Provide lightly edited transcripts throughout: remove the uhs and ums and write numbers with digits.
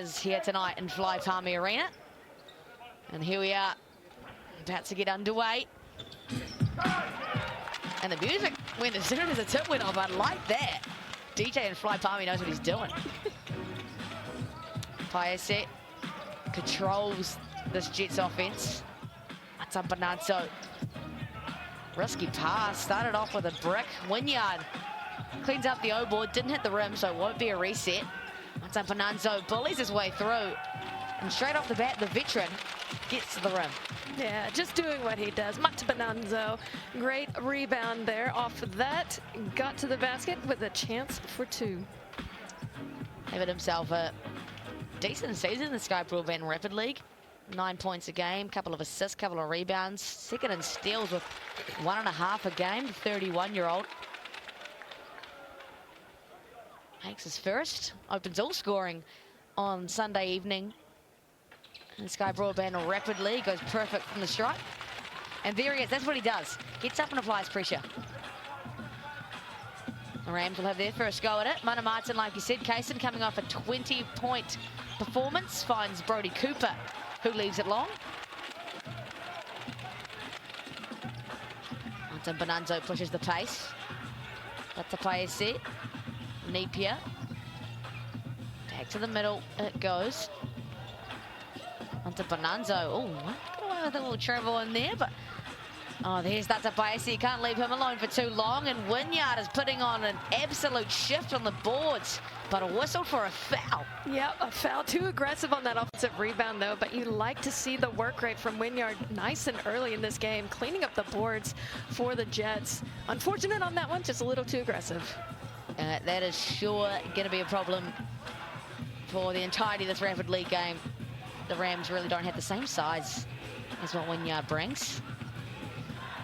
is here tonight in Fly Palmy Arena. And here we are, about to get underway. And the music went as soon as the tip went off. I like that. DJ in Fly Palmy knows what he's doing. Paese controls this Jets offense. That's up Bonanzo. Risky pass, started off with a brick. Wynyard cleans up the O-board, didn't hit the rim, so it won't be a reset. That's up Bonanzo, bullies his way through. And straight off the bat, the veteran gets to the rim. Yeah, just doing what he does. Mata Bonanzo, great rebound there off of that. Got to the basket with a chance for two. Having himself a decent season in the Sky Broadband Rapid League. 9 points a game, couple of assists, couple of rebounds. Second in steals with 1.5 a game, the 31-year-old. Makes his first, opens all scoring on Sunday evening. In the Sky Broadband Rapid League, goes perfect from the stripe. And there he is, that's what he does. Gets up and applies pressure. The Rams will have their first go at it. Mana Martin, like you said, Kaysen coming off a 20-point performance, finds Brody Cooper, who leaves it long. Martin Bonanzo pushes the pace. That's a play set. Napier. Back to the middle it goes. Onto Bonanzo. Oh, got away with a little travel in there, but oh, there's Tata Paese. You can't leave him alone for too long, and Wynyard is putting on an absolute shift on the boards, but a whistle for a foul. Yep, a foul. Too aggressive on that offensive rebound, though, but you like to see the work rate from Wynyard nice and early in this game, cleaning up the boards for the Jets. Unfortunate on that one, just a little too aggressive. That is sure going to be a problem for the entirety of this Rapid League game. The Rams really don't have the same size as what Wynyard brings.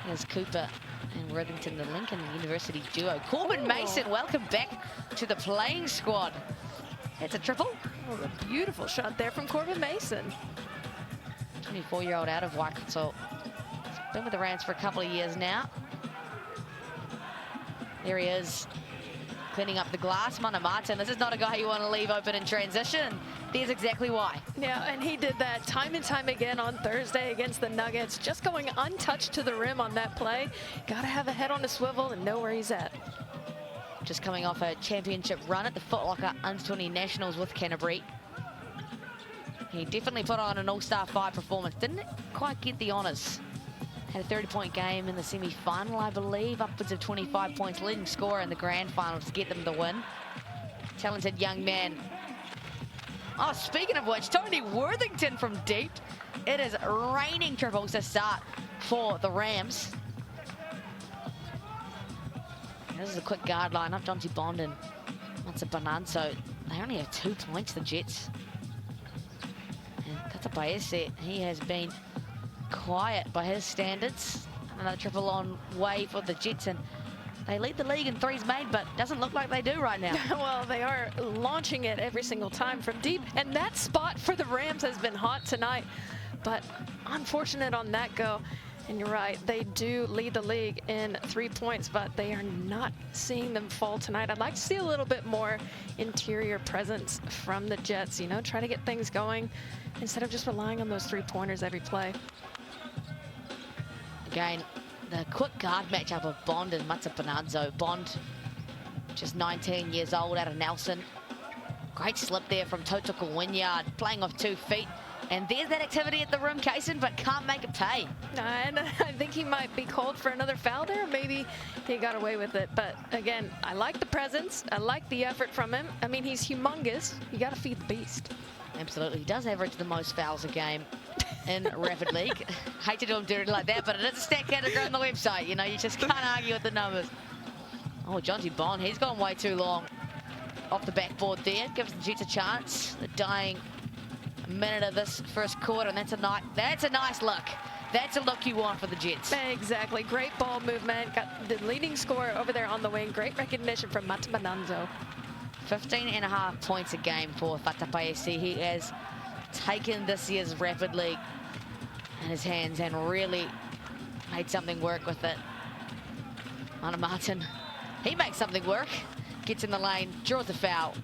There's Cooper and Worthington, the Lincoln University duo. Corbin Mason, welcome back to the playing squad. That's a triple. Oh, a beautiful shot there from Corbin Mason. 24-year-old out of Waikato. He's been with the Rams for a couple of years now. There he is, cleaning up the glass. Mana Martin, this is not a guy you want to leave open in transition. There's exactly why. Yeah, and he did that time and time again on Thursday against the Nuggets, just going untouched to the rim on that play. Gotta have a head on a swivel and know where he's at. Just coming off a championship run at the Foot Locker Under-20 Nationals with Canterbury. He definitely put on an All-Star 5 performance. Didn't quite get the honours. Had a 30-point game in the semi-final, I believe. Upwards of 25 points, leading scorer in the grand final to get them the win. Talented young man. Oh, speaking of which, Tony Worthington from deep. It is raining triples to start for the Rams. This is a quick guard lineup. Jonty Bond and Mata Bonanzo. They only have 2 points, the Jets. And Tata Paese, he has been quiet by his standards. Another triple on way for the Jets, and they lead the league in threes made, but doesn't look like they do right now. Well, they are launching it every single time from deep, and that spot for the Rams has been hot tonight, but unfortunate on that go. And you're right, they do lead the league in 3 points, but they are not seeing them fall tonight. I'd like to see a little bit more interior presence from the Jets, you know, try to get things going instead of just relying on those 3-pointers every play. Again, the quick guard matchup of Bond and Mata Bonanzo. Bond, just 19 years old, out of Nelson. Great slip there from Totuko Wynyard, playing off 2 feet. And there's that activity at the rim, Kaysen, but can't make it pay. And I think he might be called for another foul there. Maybe he got away with it. But again, I like the presence. I like the effort from him. I mean, he's humongous. You got to feed the beast. Absolutely. He does average the most fouls a game in Rapid League. Hate to do him dirty like that, but it is a stat category on the website. You know, you just can't argue with the numbers. Oh, Jonty Bond, he's gone way too long off the backboard there. Gives the Jets a chance. The dying minute of this first quarter, and that's a nice look. That's a look you want for the Jets. Exactly. Great ball movement. Got the leading scorer over there on the wing. Great recognition from Mata Bonanzo. 15.5 points a game for Tata Paese. He has taken this year's Rapid League in his hands and really made something work with it. Mana Martin, he makes something work. Gets in the lane, draws a foul.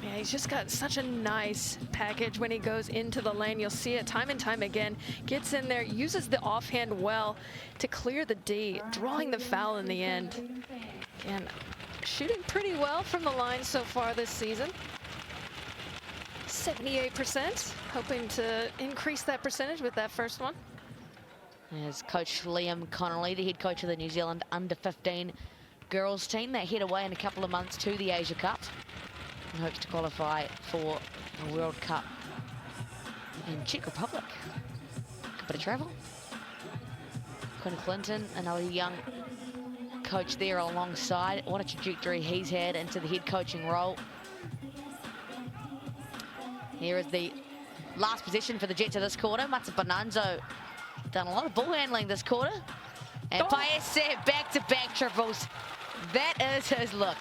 Yeah, Yeah, he's just got such a nice package when he goes into the lane. You'll see it time and time again. Gets in there, uses the offhand well to clear the D, drawing the foul in the end. Again, shooting pretty well from the line so far this season. 78%, hoping to increase that percentage with that first one. As Coach Liam Connolly, the head coach of the New Zealand under-15 girls team, they head away in a couple of months to the Asia Cup and hopes to qualify for a World Cup in Czech Republic. Good bit of travel. Quinn Clinton, another young coach there alongside. What a trajectory he's had into the head coaching role. Here is the last possession for the Jets of this quarter. Matza Bonanzo done a lot of ball handling this quarter. And Paese back-to-back triples. That is his look.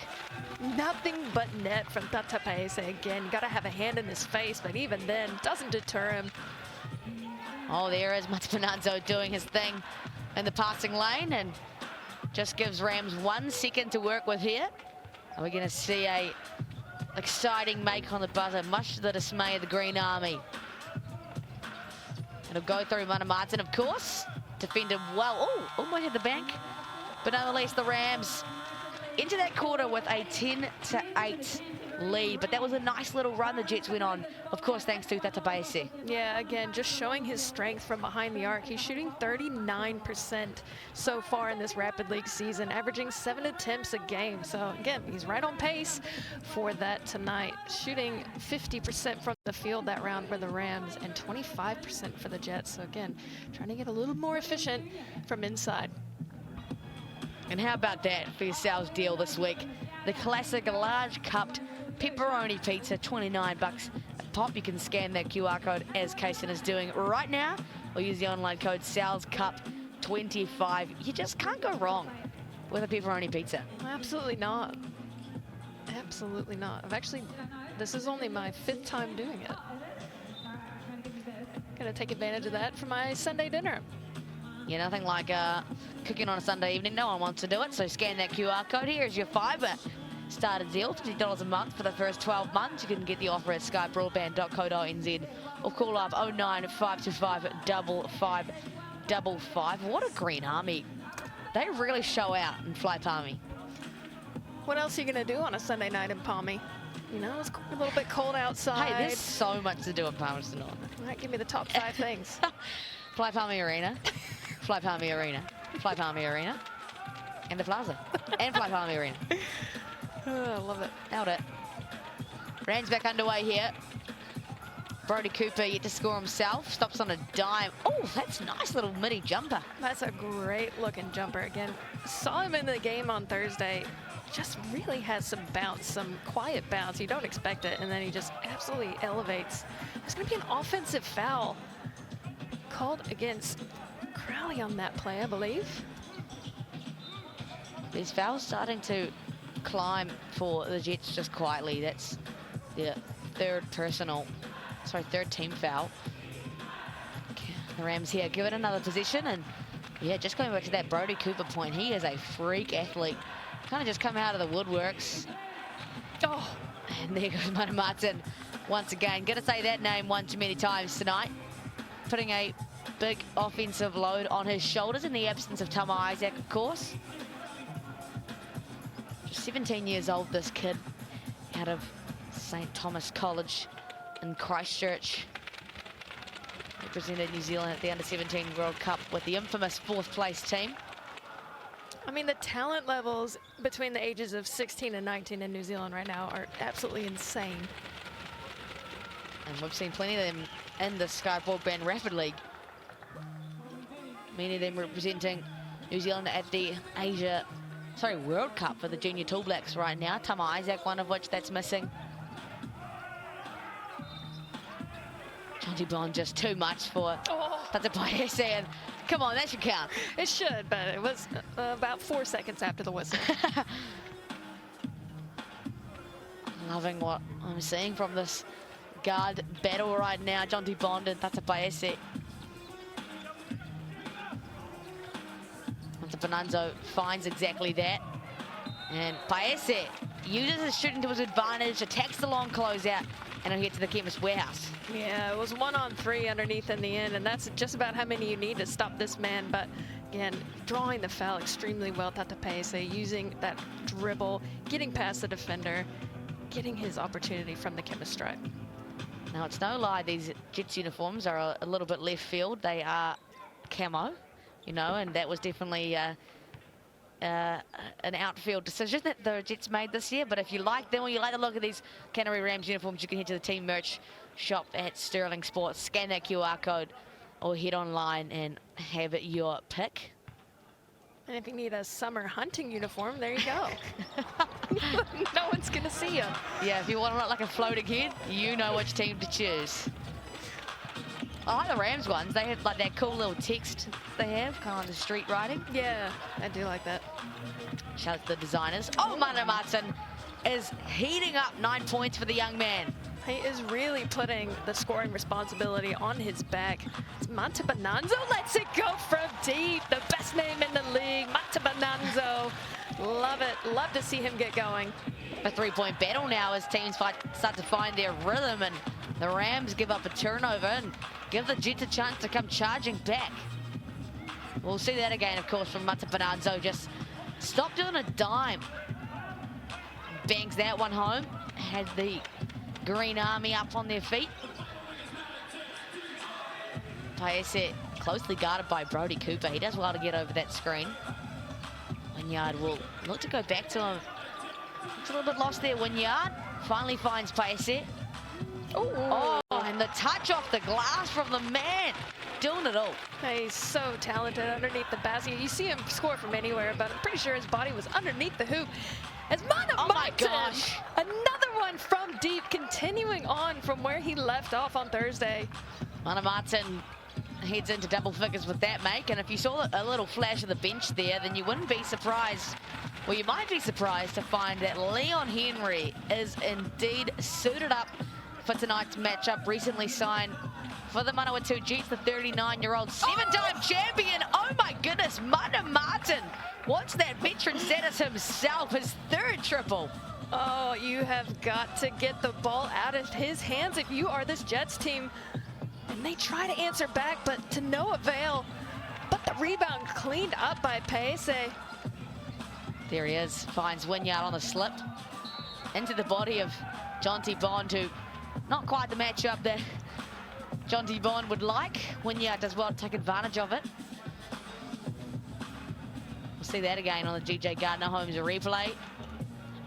Nothing but net from Tata Paese again. Got to have a hand in his face, but even then, doesn't deter him. Oh, there is Matza Bonanzo doing his thing in the passing lane and just gives Rams 1 second to work with here. Are we going to see a exciting make on the buzzer, much to the dismay of the Green Army? It'll go through Mana Martin, of course. Defended well. Oh, almost hit the bank. But nonetheless, the Rams into that quarter with a 10-8 lead. But that was a nice little run the Jets went on, of course, thanks to Tata Paese. Yeah, again, just showing his strength from behind the arc. He's shooting 39% so far in this Rapid League season, averaging 7 attempts a game. So again, he's right on pace for that tonight. Shooting 50% from the field that round for the Rams and 25% for the Jets. So again, trying to get a little more efficient from inside. And how about that for your sales deal this week? The classic large cupped pepperoni pizza, 29 bucks a pop. You can scan that QR code as Kaysen is doing right now, or use the online code SalesCup25. You just can't go wrong with a pepperoni pizza. Absolutely not. Absolutely not. This is only my 5th time doing it. Gonna take advantage of that for my Sunday dinner. Yeah, nothing like cooking on a Sunday evening. No one wants to do it, so scan that QR code. Here's your fibre starter deal, $50 a month for the first 12 months. You can get the offer at skybroadband.co.nz or call up 09525 5555. What a Green Army. They really show out in Fly Palmy. What else are you going to do on a Sunday night in Palmy? You know, it's a little bit cold outside. Hey, there's so much to do in Palmerston North. All right, give me the top 5 things. Fly Palmy Arena, Fly Palmy Arena, Fly Palmy Arena, and the Plaza, and Fly Palmy Arena. Oh, I love it. Nailed it. Rams back underway here. Brody Cooper yet to score himself. Stops on a dime. Oh, that's a nice little midi jumper. That's a great looking jumper. Again, saw him in the game on Thursday. Just really has some bounce, some quiet bounce. You don't expect it, and then he just absolutely elevates. There's going to be an offensive foul called against Crowley on that play, I believe. These fouls starting to climb for the Jets just quietly. That's the third team foul. The Rams here give it another position, and yeah, just going back to that Brody Cooper point, he is a freak athlete. Kind of just come out of the woodworks. Oh, and there goes Mana Martin once again. Gonna say that name one too many times tonight. Putting a big offensive load on his shoulders in the absence of Tama Isaac, of course. Just 17 years old, this kid, out of St. Thomas College in Christchurch. Represented New Zealand at the Under-17 World Cup with the infamous 4th place team. I mean, the talent levels between the ages of 16 and 19 in New Zealand right now are absolutely insane. And we've seen plenty of them in the Sky Broadband Rapid League. Many of them representing New Zealand at the World Cup for the Junior Tall Blacks right now. Tama Isaac, one of which that's missing. Jonty Bond just too much for Tata Paese, and come on, that should count. It should, but it was about 4 seconds after the whistle. Loving what I'm seeing from this guard battle right now. Jonty Bond and Tata Paese. Bonanzo finds exactly that. And Paese uses his shooting to his advantage, attacks the long closeout, and he'll get to the Chemist Warehouse. Yeah, it was 1-on-3 underneath in the end, and that's just about how many you need to stop this man. But again, drawing the foul extremely well, Tata Paese, using that dribble, getting past the defender, getting his opportunity from the Chemist stripe. Now, it's no lie, these Jets uniforms are a little bit left field. They are camo, you know, and that was definitely an outfield decision that the Jets made this year. But if you like them or you like the look of these Canterbury Rams uniforms, you can head to the team merch shop at Sterling Sports, scan that QR code or head online and have your pick. And if you need a summer hunting uniform, there you go. No one's gonna see you. Yeah, if you want to look like a floating head, you know which team to choose. I like the Rams ones. They have like that cool little text they have, kind of like the street writing. Yeah, I do like that. Shout out to the designers. Oh, Mana Martin is heating up 9 points for the young man. He is really putting the scoring responsibility on his back. Mata Bonanzo lets it go from deep. The best name in the league, Mata Bonanzo. Love it. Love to see him get going. A three-point battle now as teams start to find their rhythm, and the Rams give up a turnover and give the Jets a chance to come charging back. We'll see that again, of course, from Mata Bonanzo. Just stop doing a dime. Bangs that one home. Had the Green Army up on their feet. Paese closely guarded by Brody Cooper. He does well to get over that screen. Wynyard will look to go back to him. Looks a little bit lost there. Wynyard finally finds Paese. Oh, and the touch off the glass from the man. Doing it all. He's so talented underneath the basket. You see him score from anywhere, but I'm pretty sure his body was underneath the hoop. As Mana Oh my Martin, gosh. another one from deep, continuing on from where he left off on Thursday. Mana Martin heads into double figures with that make, and if you saw a little flash of the bench there, then you wouldn't be surprised, well, you might be surprised to find that Leon Henry is indeed suited up for tonight's matchup. Recently signed for the Manawatu Jets, the 39-year-old seven-time champion. Oh my goodness, Mana Martin wants that veteran status himself, his third triple. Oh, you have got to get the ball out of his hands if you are this Jets team. And they try to answer back, but to no avail. But the rebound cleaned up by Paese. There he is, finds Wynyard on the slip. Into the body of Jonty Bond, who not quite the matchup that Jonty Bond would like. Wynyard does well to take advantage of it. We'll see that again on the GJ Gardner Holmes replay.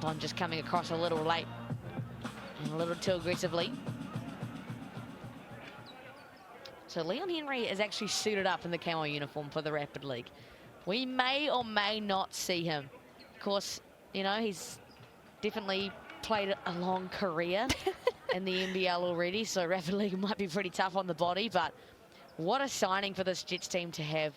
Bond just coming across a little late and a little too aggressively. So Leon Henry is actually suited up in the camo uniform for the Rapid League. We may or may not see him. Of course, you know, he's definitely played a long career in the NBL already, so Rapid League might be pretty tough on the body, but what a signing for this Jets team to have.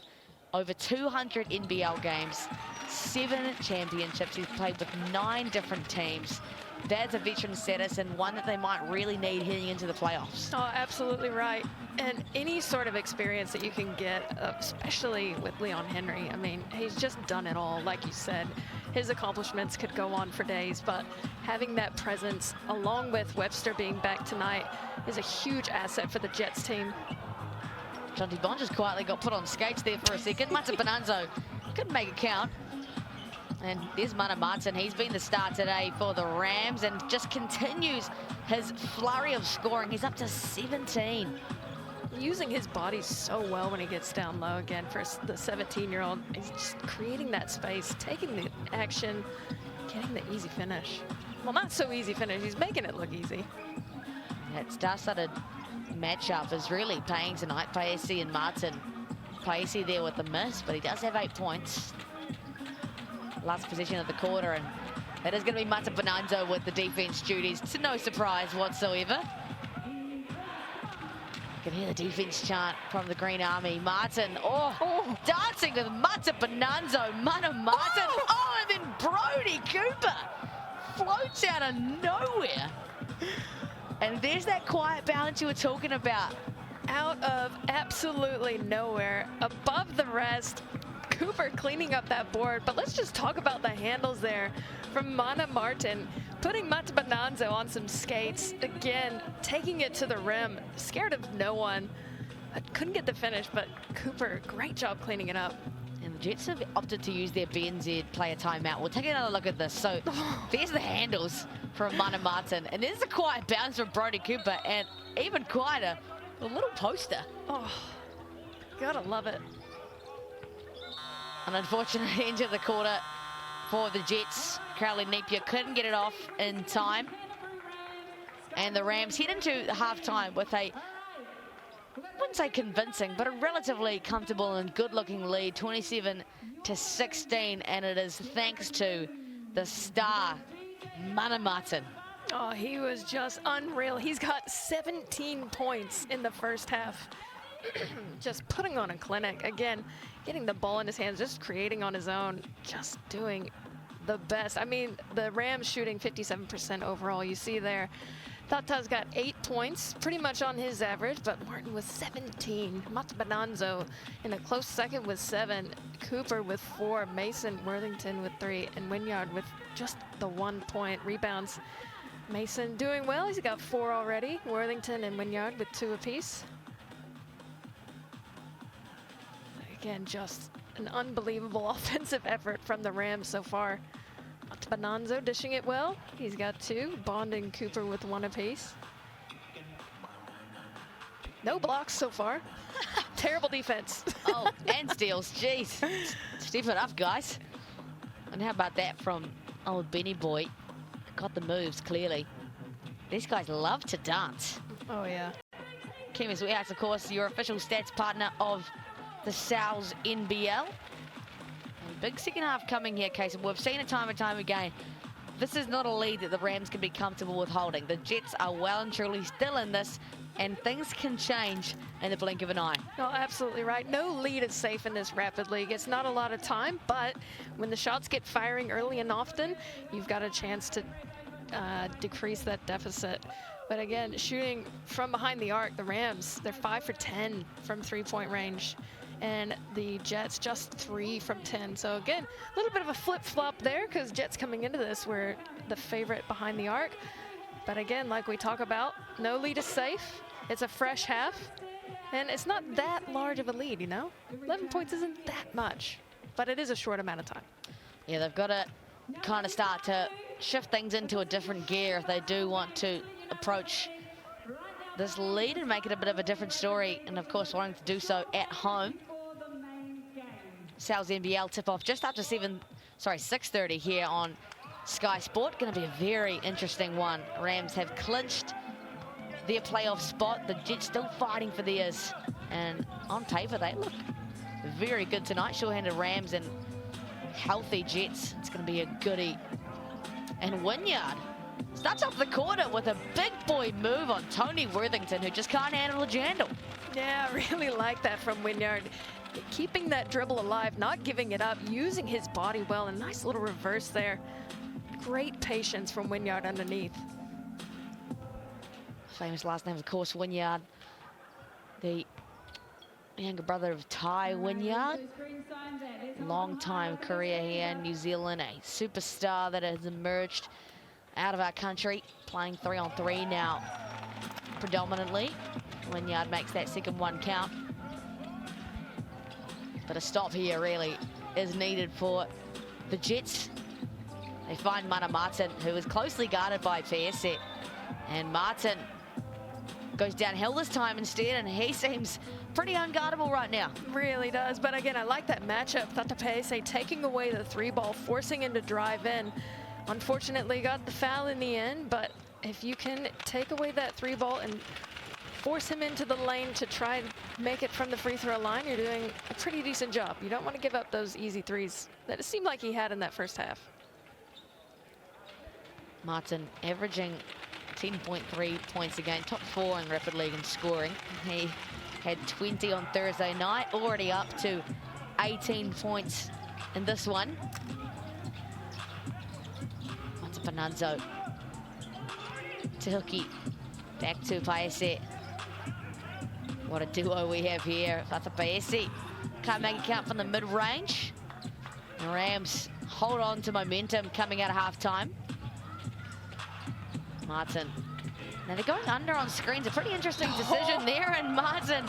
Over 200 NBL games, 7 championships. He's played with 9 different teams. That's a veteran status and one that they might really need heading into the playoffs. Oh, absolutely right. And any sort of experience that you can get, especially with Leon Henry, I mean, he's just done it all. Like you said, his accomplishments could go on for days, but having that presence, along with Webster being back tonight, is a huge asset for the Jets team. Jonty Bond just quietly got put on skates there for a second. Mata Bonanzo couldn't make it count. And there's Mana Martin. He's been the star today for the Rams and just continues his flurry of scoring. He's up to 17. Using his body so well when he gets down low again for the 17-year-old. He's just creating that space, taking the action, getting the easy finish. Well, not so easy finish. He's making it look easy. That star-studded matchup is really paying tonight. Paese and Martin. Paese there with the miss, but he does have 8 points. Last possession of the quarter, and it is going to be Mata Bonanzo with the defense duties. To no surprise whatsoever. You can hear the defense chant from the Green Army. Martin, dancing with Mata Bonanzo. Mana Martin, and then Brody Cooper floats out of nowhere. And there's that quiet balance you were talking about. Out of absolutely nowhere, above the rest, Cooper cleaning up that board, but let's just talk about the handles there from Mana Martin, putting Matabananzo on some skates. Again, taking it to the rim, scared of no one. I couldn't get the finish, but Cooper, great job cleaning it up. And the Jets have opted to use their BNZ player timeout. We'll take another look at this. So there's the handles from Mana Martin, and there's a quiet bounce from Brody Cooper, and even quieter, a little poster. Oh, gotta love it. An unfortunate end to the quarter for the Jets. Crowley Napier couldn't get it off in time. And the Rams head into halftime with a, I wouldn't say convincing, but a relatively comfortable and good-looking lead, 27-16, and it is thanks to the star, Mana Martin. Oh, he was just unreal. He's got 17 points in the first half. Just putting on a clinic. Again, getting the ball in his hands, just creating on his own, just doing the best. I mean, the Rams shooting 57% overall, you see there. Tata's got 8 points, pretty much on his average, but Martin with 17. Matabananzo in a close second with 7. Cooper with 4. Mason Worthington with 3. And Wynyard with just the 1 point. Rebounds. Mason doing well. He's got 4 already. Worthington and Wynyard with 2 apiece. Again, just an unbelievable offensive effort from the Rams so far. Bonanzo dishing it well. He's got 2. Bond and Cooper with 1 apiece. No blocks so far. Terrible defense. Oh, and steals. Jeez. Step it up, guys. And how about that from old Benny Boy? Got the moves, clearly. These guys love to dance. Oh, yeah. Chemist Warehouse, of course, your official stats partner of the Sal's NBL. And big second half coming here, Casey. We've seen it time and time again. This is not a lead that the Rams can be comfortable with holding. The Jets are well and truly still in this, and things can change in the blink of an eye. Oh, absolutely right. No lead is safe in this rapid league. It's not a lot of time, but when the shots get firing early and often, you've got a chance to decrease that deficit. But again, shooting from behind the arc, the Rams, they're 5 for 10 from 3-point range. And the Jets just 3 from 10. So again, a little bit of a flip-flop there, because Jets coming into this were the favorite behind the arc. But again, like we talk about, no lead is safe. It's a fresh half. And it's not that large of a lead, you know? 11 points isn't that much, but it is a short amount of time. Yeah, they've got to kind of start to shift things into a different gear if they do want to approach this lead and make it a bit of a different story. And of course, wanting to do so at home. Sal's NBL tip-off just after 6:30 here on Sky Sport. Going to be a very interesting one. Rams have clinched their playoff spot. The Jets still fighting for theirs. And on paper, they look very good tonight. Sure-handed Rams and healthy Jets. It's going to be a goodie. And Wynyard starts off the quarter with a big boy move on Tony Worthington, who just can't handle a jandle. Yeah, I really like that from Wynyard. Keeping that dribble alive, not giving it up, using his body well. A nice little reverse there. Great patience from Wynyard underneath. Famous last name, of course, Wynyard. The younger brother of Ty Wynyard. Long-time career here in New Zealand. A superstar that has emerged out of our country. Playing 3-on-3 now, predominantly. Wynyard makes that second one count. But a stop here really is needed for the Jets. They find Mana Martin, who is closely guarded by Paese. And Martin goes downhill this time instead, and he seems pretty unguardable right now. Really does, but again, I like that matchup. Tata Paese taking away the 3-ball, forcing him to drive in. Unfortunately, got the foul in the end, but if you can take away that 3-ball and force him into the lane to try and make it from the free throw line, you're doing a pretty decent job. You don't want to give up those easy threes that it seemed like he had in that first half. Martin averaging 10.3 points a game, top 4 in Rapid League in scoring. He had 20 on Thursday night, already up to 18 points in this one. Bonanzo. Tehuki back to Paese. What a duo we have here. Tata Paese Can't make it count from the mid-range. The Rams hold on to momentum coming out of halftime. Martin. Now they're going under on screens. A pretty interesting decision there. And Martin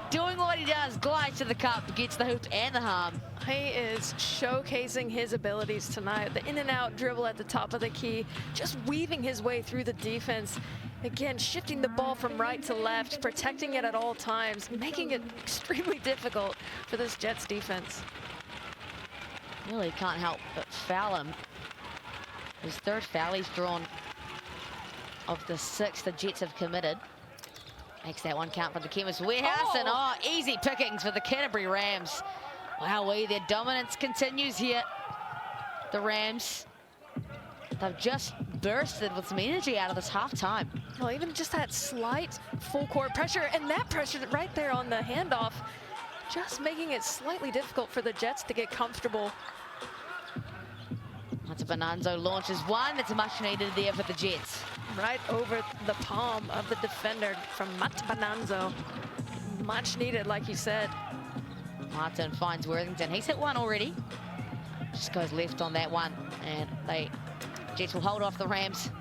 doing what he does. Glides to the cup, gets the hoop and the harm. He is showcasing his abilities tonight. The in and out dribble at the top of the key. Just weaving his way through the defense. Again, shifting the ball from right to left. Protecting it at all times. Making it extremely difficult for this Jets defense. Really can't help but foul him. His third foul he's drawn of the 6 the Jets have committed. Makes that one count for the Chemist Warehouse. And easy pickings for the Canterbury Rams. Wowee, their dominance continues here. The Rams, they've just bursted with some energy out of this halftime. Well, even just that slight full court pressure, and that pressure right there on the handoff, just making it slightly difficult for the Jets to get comfortable. Bonanzo launches one. That's much needed there for the Jets. Right over the palm of the defender from Matt Bonanzo. Much needed, like you said. Martin finds Worthington. He's hit one already. Just goes left on that one. And Jets will hold off the Rams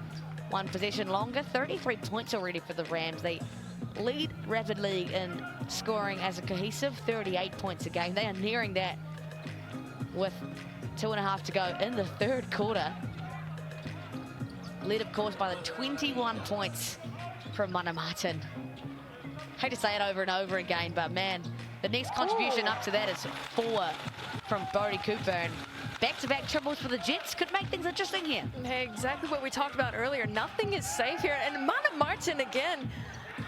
one possession longer. 33 points already for the Rams. They lead rapidly in scoring as a cohesive 38 points a game. They are nearing that with 2.5 to go in the third quarter. Led, of course, by the 21 points from Mana Martin. Hate to say it over and over again, but man, the next contribution up to that is 4 from Brody Cooper. And back-to-back triples for the Jets could make things interesting here. Hey, exactly what we talked about earlier. Nothing is safe here. And Mana Martin, again,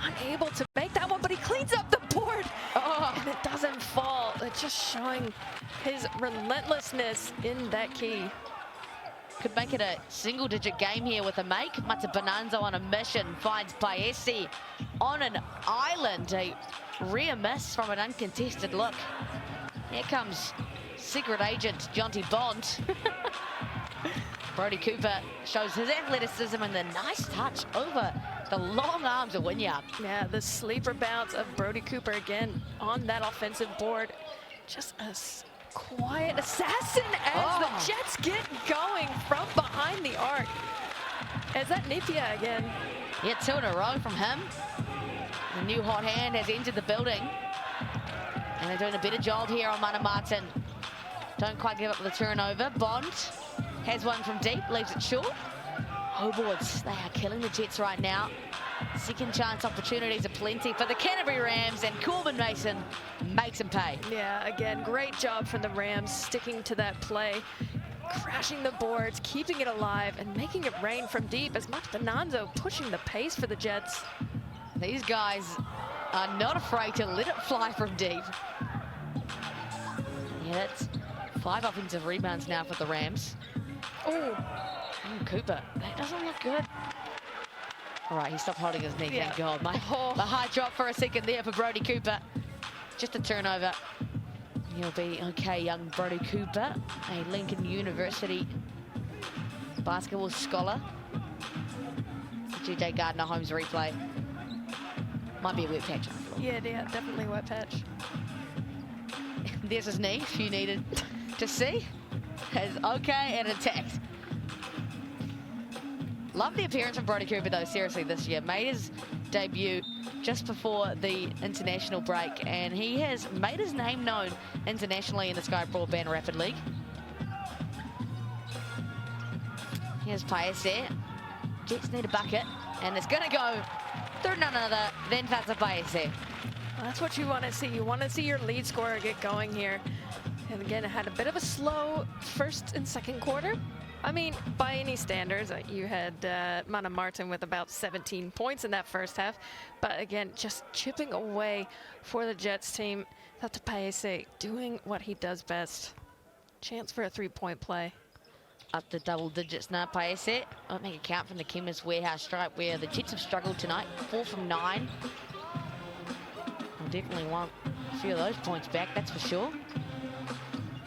unable to make that one, but he cleans up the board. And it doesn't fall. It's just showing his relentlessness in that key. Could make it a single-digit game here with a make. Mata Bonanzo on a mission finds Paesi on an island. A rare miss from an uncontested look. Here comes secret agent Jonty Bond. Brody Cooper shows his athleticism and the nice touch over the long arms of Wynyard. Yeah, the sleeper bounce of Brody Cooper again on that offensive board. Just a quiet assassin as the Jets get going from behind the arc. As that Nipia again. Yeah, 2 in a row from him. The new hot hand has entered the building. And they're doing a better job here on Mana Martin. Don't quite give up the turnover. Bond has one from deep, leaves it short. Hoboards, they are killing the Jets right now. Second chance opportunities are plenty for the Canterbury Rams, and Corbin Mason makes them pay. Yeah, again, great job from the Rams, sticking to that play, crashing the boards, keeping it alive, and making it rain from deep as Matt Bonanzo pushing the pace for the Jets. These guys are not afraid to let it fly from deep. Yeah, that's 5 offensive rebounds now for the Rams. Cooper, that doesn't look good. All right, he stopped holding his knee, thank God. My heart dropped for a second there for Brody Cooper. Just a turnover. He'll be okay, young Brody Cooper, a Lincoln University basketball scholar. GJ Gardner Holmes replay. Might be a wet patch. Yeah, definitely wet patch. There's his knee, if you needed to see. Is okay and intact. Love the appearance of Brody Cooper, though, seriously, this year. Made his debut just before the international break, and he has made his name known internationally in the Sky Broadband Rapid League. Here's Paese. Jets need a bucket, and it's going to go through none other than Fata Paese. Well, that's what you want to see. You want to see your lead scorer get going here. And again, it had a bit of a slow first and second quarter. I mean, by any standards, you had Mana Martin with about 17 points in that first half. But again, just chipping away for the Jets team. Fata Paese doing what he does best. Chance for a 3-point play. Up to double digits now, Paese. Won't make a count from the Chemist Warehouse stripe where the Jets have struggled tonight. 4 from 9. We'll definitely want a few of those points back, that's for sure.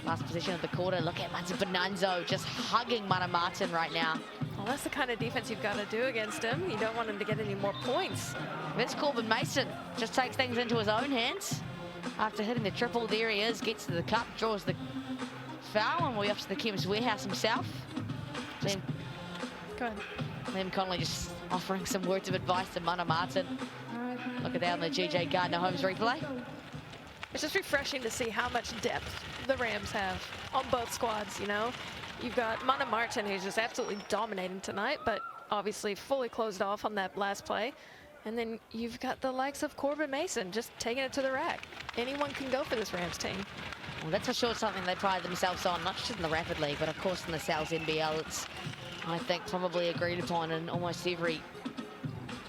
Last position of the quarter. Look at Mata Bonanzo just hugging Mana Martin right now. Well, that's the kind of defense you've got to do against him. You don't want him to get any more points. Vince Corbin Mason just takes things into his own hands. After hitting the triple, there he is, gets to the cup, draws the foul, and we're off to the Chemist Warehouse himself. Go ahead. Liam Connolly just offering some words of advice to Mana Martin. Look at that on the GJ Gardner Holmes replay. It's just refreshing to see how much depth the Rams have on both squads, you know? You've got Mana Martin, who's just absolutely dominating tonight, but obviously fully closed off on that last play. And then you've got the likes of Corbin Mason just taking it to the rack. Anyone can go for this Rams team. Well, that's for sure something they pride themselves on, not just in the Rapid League, but of course in the Sal's NBL. It's, I think, probably agreed upon in almost every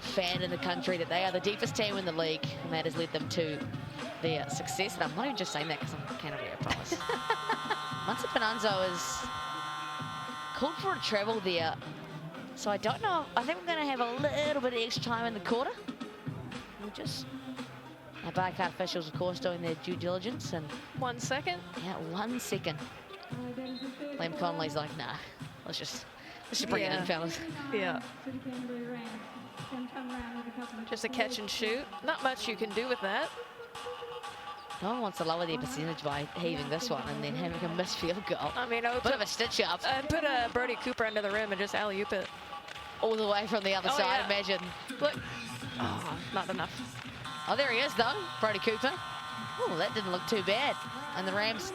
fan in the country that they are the deepest team in the league, and that has led them to their success. And I'm not even just saying that because I'm Canterbury, I promise. Munster Bonanza is called for a travel there. So I don't know. I think we're going to have a little bit of extra time in the quarter. We'll just... Our barcard officials, of course, doing their due diligence. And 1 second. Yeah, 1 second. Liam Connolly's like, nah, let's just bring it in, fellas. Yeah. Just a catch and shoot. Not much you can do with that. No one wants to lower their percentage by heaving this one and then having a missed field goal. I mean, bit of a stitch up. And put a Brody Cooper under the rim and just alley-oop it. All the way from the other side, yeah. imagine. Look. Oh, not enough. Oh, there he is, though, Brody Cooper. Oh, that didn't look too bad. And the Rams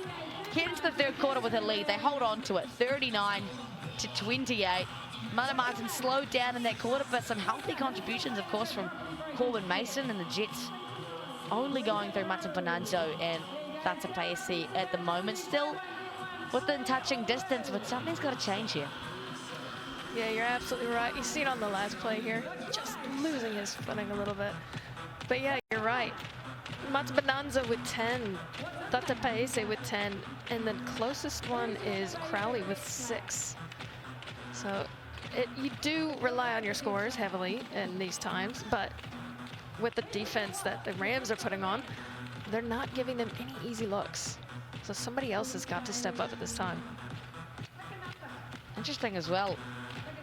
head into the third quarter with a lead. They hold on to it, 39-28. Mana Martin slowed down in that quarter, but some healthy contributions, of course, from Corbin Mason, and the Jets only going through Martin Bonanzo and Tata Paesi at the moment. Still within touching distance, but something's got to change here. Yeah, you're absolutely right. You see it on the last play here. Just losing his footing a little bit. But yeah, you're right. Martin Bonanza with 10. Tata Paese with 10. And the closest one is Crowley with 6. So you do rely on your scores heavily in these times, but with the defense that the Rams are putting on, they're not giving them any easy looks. So somebody else has got to step up at this time. Interesting as well.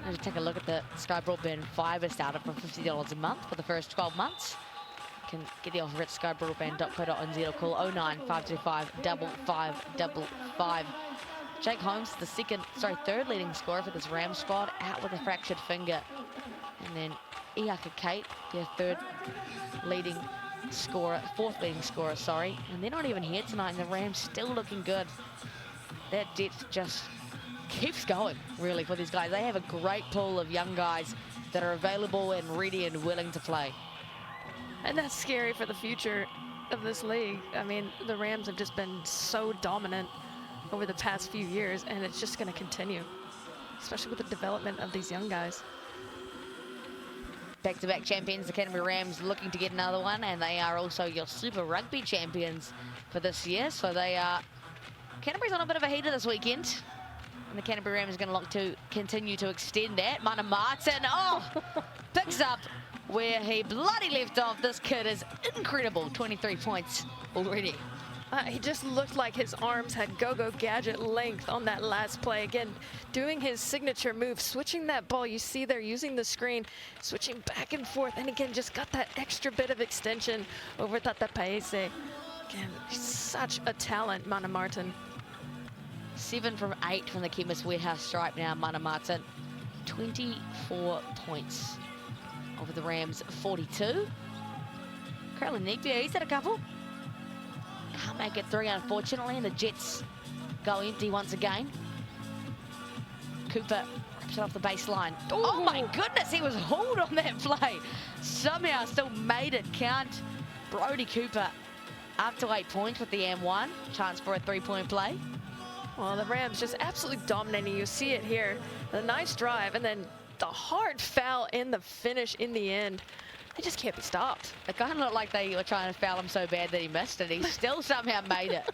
Let's take a look at the Sky Broadband Fibre started from $50 a month for the first 12 months. You can get the offer at skybroadband.co.nz or call 09525 5555. Jake Holmes, the third leading scorer for this Rams squad, out with a fractured finger. And then Iaka Kate, their fourth leading scorer, and they're not even here tonight, and the Rams still looking good. That depth just keeps going, really, for these guys. They have a great pool of young guys that are available and ready and willing to play. And that's scary for the future of this league. I mean, the Rams have just been so dominant over the past few years, and it's just going to continue, especially with the development of these young guys. Back-to-back champions, the Canterbury Rams, looking to get another one, and they are also your Super Rugby champions for this year. So they are... Canterbury's on a bit of a heater this weekend, and the Canterbury Rams is going to look to continue to extend that. Mana Martin, picks up where he bloody left off. This kid is incredible, 23 points already. He just looked like his arms had go-go gadget length on that last play. Again, doing his signature move, switching that ball. You see there using the screen, switching back and forth. And again, just got that extra bit of extension over Tata Paese. Again, such a talent, Mana Martin. 7 from 8 from the Chemist Warehouse stripe now, Mana Martin. 24 points over the Rams, 42. Crowley Napier, he's had a couple. Can't make it 3, unfortunately, and the Jets go empty once again. Cooper rips it off the baseline. Ooh. Oh my goodness, he was hauled on that play. Somehow still made it count. Brody Cooper up to 8 points with the M1. Chance for a 3-point play. Well, the Rams just absolutely dominating. You see it here. The nice drive, and then the hard foul in the finish in the end. They just can't be stopped. It kind of looked like they were trying to foul him so bad that he missed it. He still somehow made it.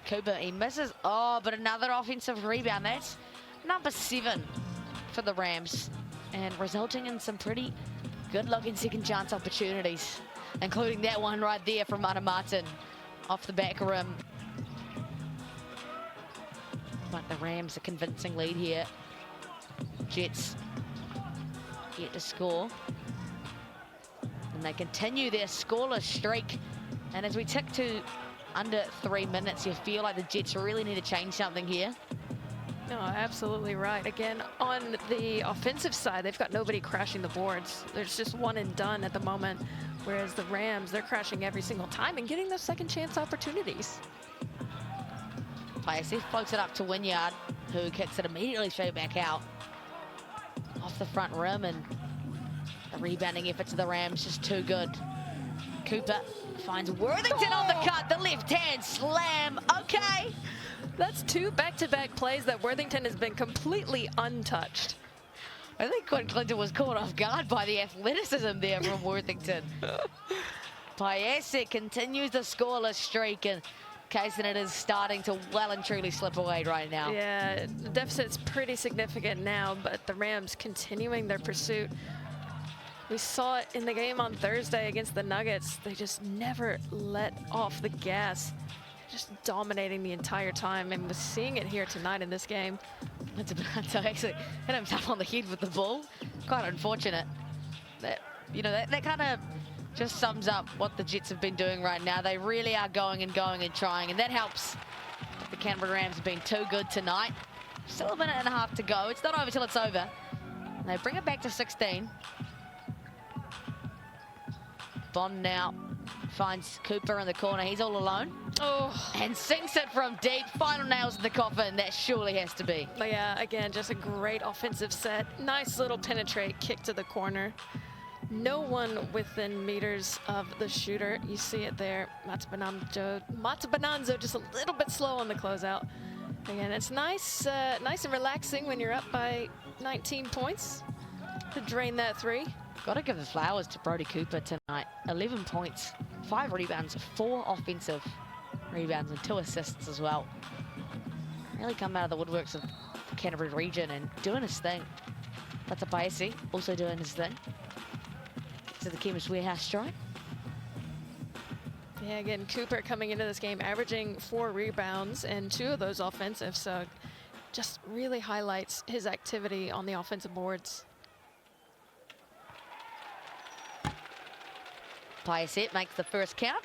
Cooper, he misses. Oh, but another offensive rebound. That's number 7 for the Rams, and resulting in some pretty good-looking second chance opportunities, including that one right there from Mana Martin off the back rim. But the Rams a convincing lead here. Jets yet to score. And they continue their scoreless streak. And as we tick to under 3 minutes, you feel like the Jets really need to change something here. No, absolutely right. Again, on the offensive side, they've got nobody crashing the boards. There's just one and done at the moment. Whereas the Rams, they're crashing every single time and getting those second chance opportunities. Piasek floats it up to Wynyard, who kicks it immediately straight back out. Off the front rim, and the rebounding efforts of the Rams just too good. Cooper finds Worthington on the cut, the left hand slam, okay. That's 2 back-to-back plays that Worthington has been completely untouched. I think Quinn Clinton was caught off guard by the athleticism there from Worthington. Piasek continues the scoreless streak, and Kaysen is starting to well and truly slip away right now. Yeah, the deficit's pretty significant now, but the Rams continuing their pursuit. We saw it in the game on Thursday against the Nuggets. They just never let off the gas, just dominating the entire time, and we're seeing it here tonight in this game. So actually hit himself on the head with the ball. Quite unfortunate. That, you know, that kind of just sums up what the Jets have been doing right now. They really are going and trying, and that helps. The Canberra Rams have been too good tonight. Still a minute and a half to go. It's not over till it's over. They bring it back to 16. Bond now finds Cooper in the corner. He's all alone. Oh. And sinks it from deep. Final nails in the coffin. That surely has to be. But yeah, again, just a great offensive set. Nice little penetrate kick to the corner. No one within meters of the shooter. You see it there. Matabananzo just a little bit slow on the closeout. Again, it's nice and relaxing when you're up by 19 points to drain that 3. Got to give the flowers to Brody Cooper tonight. 11 points, 5 rebounds, 4 offensive rebounds, and 2 assists as well. Really come out of the woodworks of the Canterbury region and doing his thing. That's a Piasek also doing his thing. To the Chemist Warehouse strike. Yeah, again, Cooper coming into this game averaging 4 rebounds and 2 of those offensive, so just really highlights his activity on the offensive boards. Piasek makes the first count.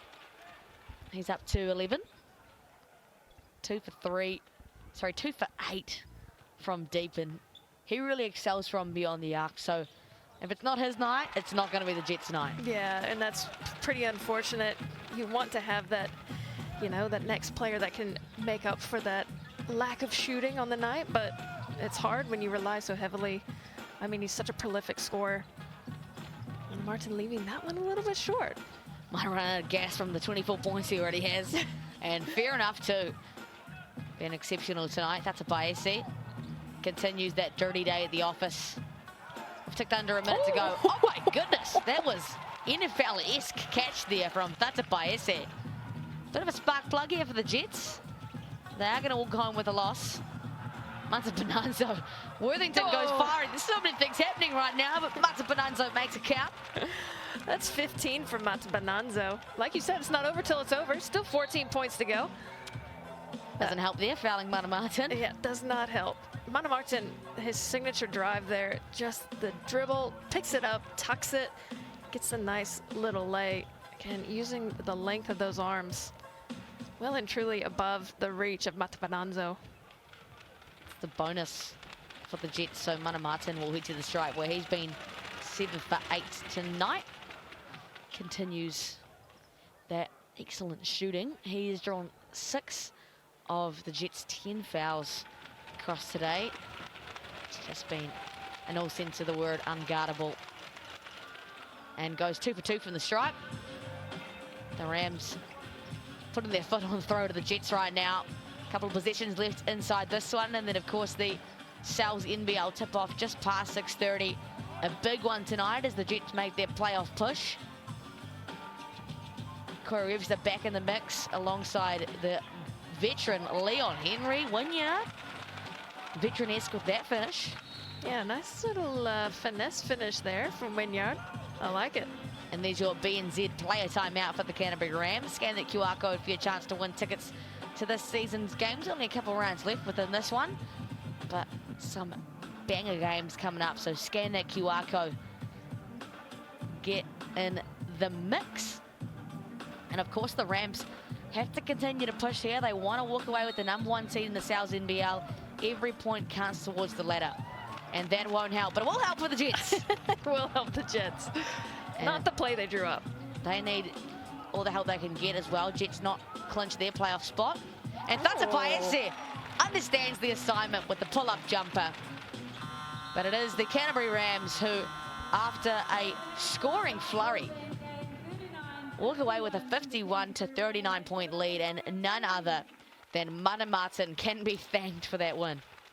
He's up to 11. 2 for 8 from deep, and he really excels from beyond the arc. So if it's not his night, it's not going to be the Jets' night. Yeah, and that's pretty unfortunate. You want to have that, you know, that next player that can make up for that lack of shooting on the night, but it's hard when you rely so heavily. I mean, he's such a prolific scorer. And Martin leaving that one a little bit short. Might run out of gas from the 24 points he already has. And fair enough, too. Been exceptional tonight. That's a Piasek. Continues that dirty day at the office. Ticked under a minute to go. Oh my goodness, that was NFL-esque catch there from Tata Piasek. Bit of a spark plug here for the Jets. They are going to walk home with a loss. Matabananzo. Worthington goes far. There's so many things happening right now, but Matabananzo makes a count. That's 15 from Matabananzo. Like you said, it's not over till it's over. Still 14 points to go. Doesn't help there, fouling Mana Martin. Yeah, does not help. Mana Martin, his signature drive there, just the dribble, picks it up, tucks it, gets a nice little lay. Again, using the length of those arms, well and truly above the reach of Matabananzo. It's the bonus for the Jets, so Mana Martin will head to the strike where he's been 7 for 8 tonight. Continues that excellent shooting. He has drawn 6 of the Jets' 10 fouls across today. It's just been, in all sense of the word, unguardable. And goes 2 for 2 from the stripe. The Rams putting their foot on the throat of the Jets right now. A couple of possessions left inside this one, and then of course the Sal's NBL tip-off just past 6:30. A big one tonight as the Jets make their playoff push. Corey Reeves are back in the mix alongside the veteran Leon Henry. Wynyard, veteran-esque with that finish. Yeah, nice little finesse finish there from Wynyard. I like it. And there's your BNZ player timeout for the Canterbury Rams. Scan that QR code for your chance to win tickets to this season's games. Only a couple of rounds left within this one, but some banger games coming up. So scan that QR code. Get in the mix. And of course, the Rams have to continue to push here. They want to walk away with the #1 seed in the South NBL. Every point counts towards the ladder. And that won't help, but it will help for the Jets. It will help the Jets. Not the play they drew up. They need all the help they can get as well. Jets not clinch their playoff spot. And Tatapaese understands the assignment with the pull-up jumper. But it is the Canterbury Rams who, after a scoring flurry, walk away with a 51-39 point lead, and none other than Mana Martin can be thanked for that win.